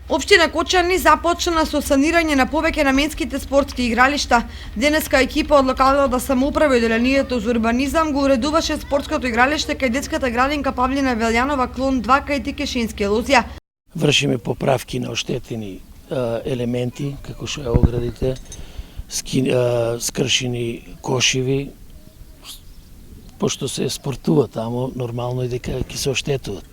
Општина Кочани започна со санирање на повеќе наменските спортски игралишта. Денеска екипа од локалната самоуправа и одделението за урбанизам го уредуваше спортското игралиште кај детската градинка Павлина Велјанова клон 2 кај Тикешински Лузија. Вршиме поправки на оштетени елементи, како што е оградите, скршени кошиви, пошто се спортува тамо, нормално е дека ќе се оштетуваат.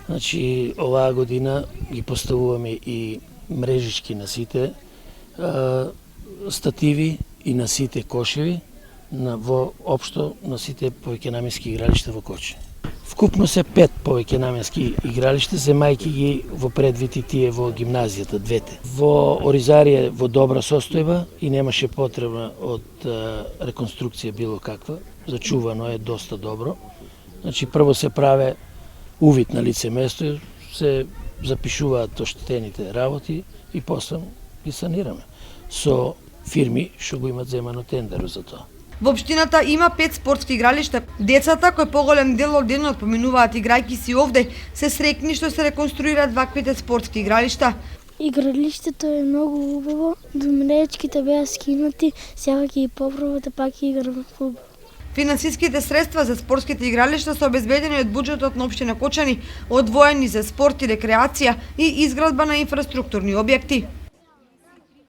Значи, оваа година ги поставуваме и мрежички на сите стативи и на сите кошеви, во општо на сите повеќенаменски игралишта во Кочани. Вкупно се 5 повеќенаменски игралишта, земајќи ги во предвид и тие во гимназијата, двете. Во Оризарија во добра состојба и немаше потреба од реконструкција било каква, зачувано е доста добро. Значи, прво се праве увид на лице место, се запишуваат оштетените работи и после ги санираме со фирми што го имат земано тендер за тоа. Во општината има 5 спортски игралишта. Децата, кои поголем дел од денот поминуваат играјки си овде, се среќни што се реконструираат ваквите спортски игралишта. Игралиштето е многу убаво, мрежичките беа скинати, сега ќе ги поправат, пак ќе играме фудбал. Финансиските средства за спортските игралишта се обезбедени од буџетот на општина Кочани, одвоени за спорт и рекреација и изградба на инфраструктурни објекти.